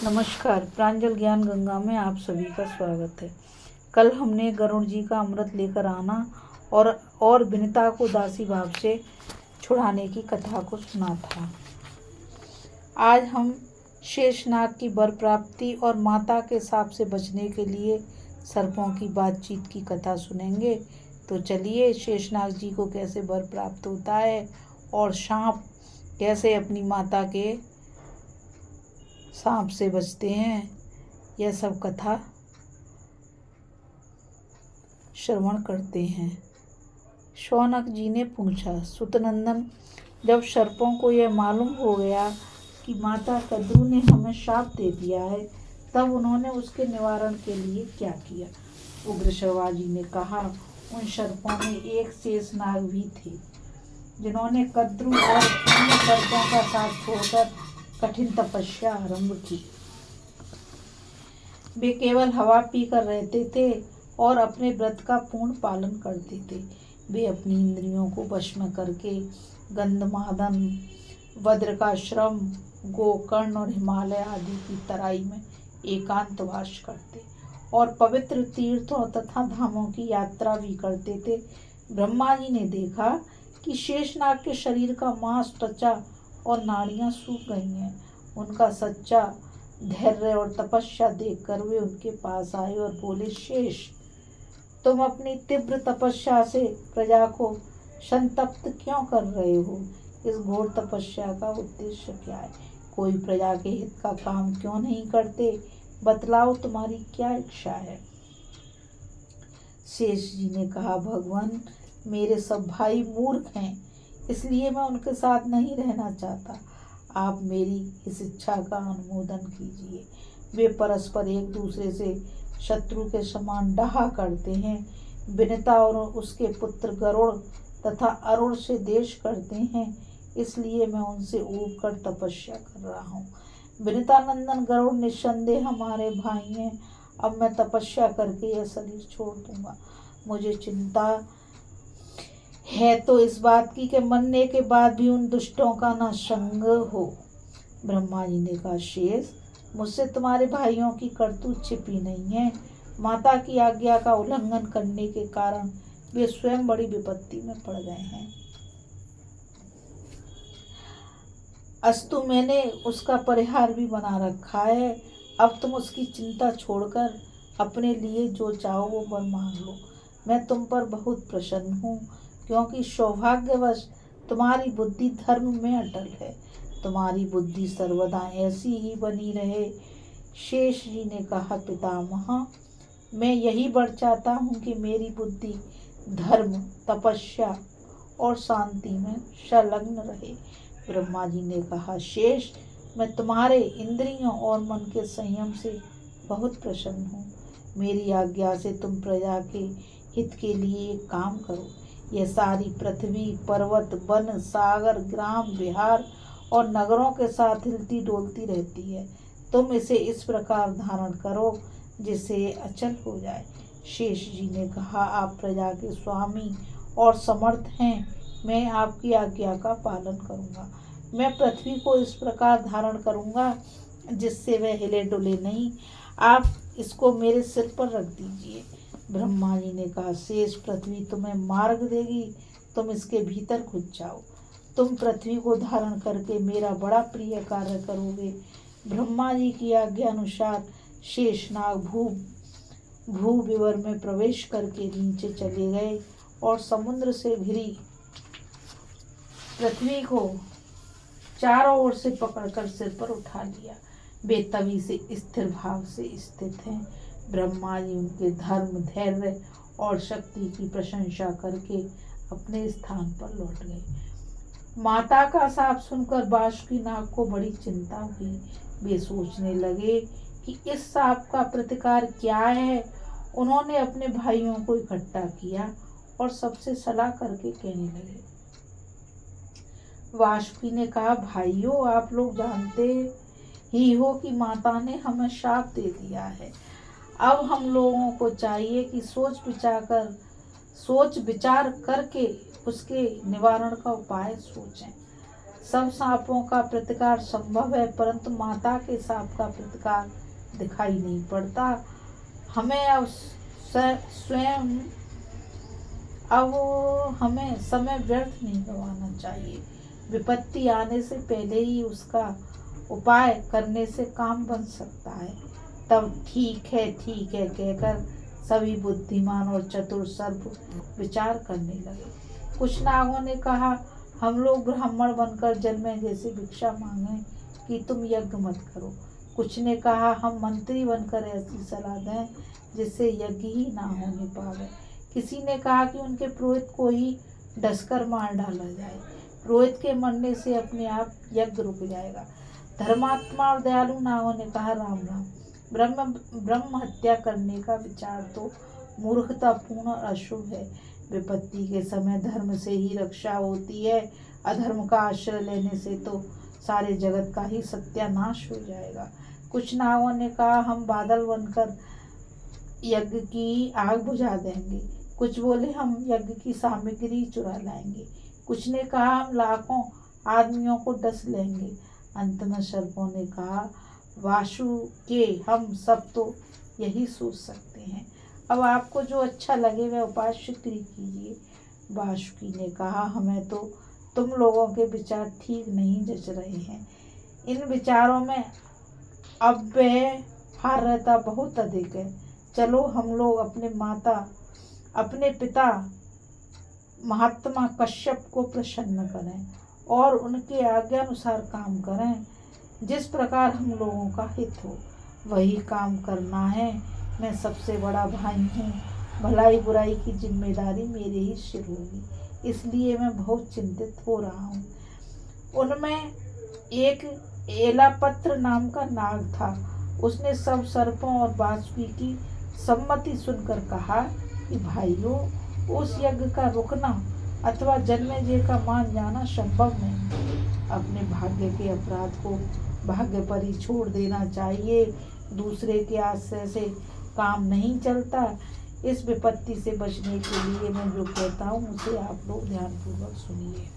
नमस्कार। प्रांजल ज्ञान गंगा में आप सभी का स्वागत है। कल हमने गरुड़ जी का अमृत लेकर आना और विनिता को दासी भाव से छुड़ाने की कथा को सुना था। आज हम शेषनाग की वर प्राप्ति और माता के शाप से बचने के लिए सर्पों की बातचीत की कथा सुनेंगे। तो चलिए, शेषनाग जी को कैसे वर प्राप्त होता है और सांप कैसे अपनी माता के सांप से बचते हैं, यह सब कथा श्रवण करते हैं। शौनक जी ने पूछा, सुतनंदन, जब सर्पों को यह मालूम हो गया कि माता कद्रू ने हमें शाप दे दिया है, तब उन्होंने उसके निवारण के लिए क्या किया? उग्र जी ने कहा, उन सर्पों में एक शेषनाग भी थे, जिन्होंने कद्रू और अन्य सर्पों का साथ छोड़कर कठिन तपस्या आरंभ की। वे केवल हवा पीकर रहते थे और अपने व्रत का पूर्ण पालन करते थे। वे अपनी इंद्रियों को वश में करके गंधमादन, बद्रिकाश्रम, गोकर्ण और हिमालय आदि की तराई में एकांतवास करते और पवित्र तीर्थों तथा धामों की यात्रा भी करते थे। ब्रह्मा जी ने देखा कि शेषनाग के शरीर का मांस, त्वचा और नाड़ियां सूख गई हैं। उनका सच्चा धैर्य और तपस्या देखकर वे उनके पास आए और बोले, शेष, तुम अपनी तीव्र तपस्या से प्रजा को संतप्त क्यों कर रहे हो? इस घोर तपस्या का उद्देश्य क्या है? कोई प्रजा के हित का काम क्यों नहीं करते? बतलाओ, तुम्हारी क्या इच्छा है? शेष जी ने कहा, भगवान, मेरे सब भाई मूर्ख हैं, इसलिए मैं उनके साथ नहीं रहना चाहता। आप मेरी इस इच्छा का अनुमोदन कीजिए। वे परस्पर एक दूसरे से शत्रु के समान डहा करते हैं। विनिता और उसके पुत्र गरुड़ तथा अरुण से देश करते हैं, इसलिए मैं उनसे ऊब कर तपस्या कर रहा हूँ। विनिता नंदन गरुड़ निस्संदेह हमारे भाई हैं। अब मैं तपस्या करके यह शरीर छोड़ दूंगा। मुझे चिंता है तो इस बात की कि मरने के बाद भी उन दुष्टों का न संग हो। ब्रह्मा जी ने कहा, शेष, मुझसे तुम्हारे भाइयों की करतूत छिपी नहीं है। माता की आज्ञा का उल्लंघन करने के कारण वे स्वयं बड़ी विपत्ति में पड़ गए हैं। अस्तु, मैंने उसका परिहार भी बना रखा है। अब तुम उसकी चिंता छोड़कर अपने लिए जो चाहो वो वर मांग लो। मैं तुम पर बहुत प्रसन्न हूँ, क्योंकि सौभाग्यवश तुम्हारी बुद्धि धर्म में अटल है। तुम्हारी बुद्धि सर्वदा ऐसी ही बनी रहे। शेष जी ने कहा, पितामह, मैं यही वर चाहता हूँ कि मेरी बुद्धि धर्म, तपस्या और शांति में संलग्न रहे। ब्रह्मा जी ने कहा, शेष, मैं तुम्हारे इंद्रियों और मन के संयम से बहुत प्रसन्न हूँ। मेरी आज्ञा से तुम प्रजा के हित के लिए एक काम करो। यह सारी पृथ्वी पर्वत, वन, सागर, ग्राम, बिहार और नगरों के साथ हिलती डोलती रहती है। तुम इसे इस प्रकार धारण करो जिससे अचल हो जाए। शेष जी ने कहा, आप प्रजा के स्वामी और समर्थ हैं। मैं आपकी आज्ञा का पालन करूंगा। मैं पृथ्वी को इस प्रकार धारण करूंगा जिससे वह हिले डुले नहीं। आप इसको मेरे सिर पर रख दीजिए। ब्रह्मा जी ने कहा, शेष, पृथ्वी तुम्हें मार्ग देगी, तुम इसके भीतर घुस जाओ। तुम पृथ्वी को धारण करके मेरा बड़ा प्रिय कार्य करोगे। ब्रह्मा जी की आज्ञा अनुसार शेषनाग भूविवर में प्रवेश करके नीचे चले गए और समुद्र से घिरी पृथ्वी को चारों ओर से पकड़कर सिर पर उठा लिया। वे तभी से स्थिर भाव से स्थित हैं। ब्रह्मा जी उनके धर्म, धैर्य और शक्ति की प्रशंसा करके अपने स्थान पर लौट गए। माता का शाप सुनकर बासुकीनाग को बड़ी चिंता हुई। वे सोचने लगे कि इस शाप का प्रतिकार क्या है। उन्होंने अपने भाइयों को इकट्ठा किया और सबसे सलाह करके कहने लगे। वासुकी ने कहा, भाइयों, आप लोग जानते ही हो कि माता ने हमें शाप दे दिया है। अब हम लोगों को चाहिए कि सोच विचार करके उसके निवारण का उपाय सोचें। सब सांपों का प्रतिकार संभव है, परंतु माता के सांप का प्रतिकार दिखाई नहीं पड़ता। हमें अब हमें समय व्यर्थ नहीं गंवाना चाहिए। विपत्ति आने से पहले ही उसका उपाय करने से काम बन सकता है। तब ठीक है कहकर सभी बुद्धिमान और चतुर सर्प विचार करने लगे। कुछ नागों ने कहा, हम लोग ब्राह्मण बनकर जन्मे, जैसे भिक्षा मांगे कि तुम यज्ञ मत करो। कुछ ने कहा, हम मंत्री बनकर ऐसी सलाह दें जिससे यज्ञ ही ना होने पावे। किसी ने कहा कि उनके पुरोहित को ही डसकर मार डाला जाए। पुरोहित के मरने से अपने आप यज्ञ रुक जाएगा। धर्मात्मा और दयालु नागों ने कहा, राम राम, ब्रह्म हत्या करने का विचार तो मूर्खतापूर्ण और अशुभ है। विपत्ति के समय धर्म से ही रक्षा होती है। अधर्म का आश्रय लेने से तो सारे जगत का ही सत्यानाश हो जाएगा। कुछ नागों ने कहा, हम बादल बनकर यज्ञ की आग बुझा देंगे। कुछ बोले, हम यज्ञ की सामग्री चुरा लाएंगे। कुछ ने कहा, हम लाखों आदमियों को डस लेंगे। अंत में सर्पों ने कहा, वासु के हम सब तो यही सोच सकते हैं। अब आपको जो अच्छा लगे वह उपाय शीघ्र कीजिए। वासुकी ने कहा, हमें तो तुम लोगों के विचार ठीक नहीं जच रहे हैं। इन विचारों में अव्यवहार्यता बहुत अधिक है। चलो हम लोग अपने पिता महात्मा कश्यप को प्रसन्न करें और उनके आज्ञा अनुसार काम करें। जिस प्रकार हम लोगों का हित हो वही काम करना है। मैं सबसे बड़ा भाई हूँ, भलाई बुराई की जिम्मेदारी मेरे ही सिर होगी, इसलिए मैं बहुत चिंतित हो रहा हूँ। उनमें एक एलापत्र नाम का नाग था। उसने सब सर्पों और वासुकी की सम्मति सुनकर कहा कि भाइयों, उस यज्ञ का रुकना अथवा जन्मेजय का मान जाना संभव नहीं। अपने भाग्य के अपराध को भाग्य पर ही छोड़ देना चाहिए। दूसरे के आश्रय से काम नहीं चलता। इस विपत्ति से बचने के लिए मैं जो कहता हूँ उसे आप लोग ध्यानपूर्वक सुनिए।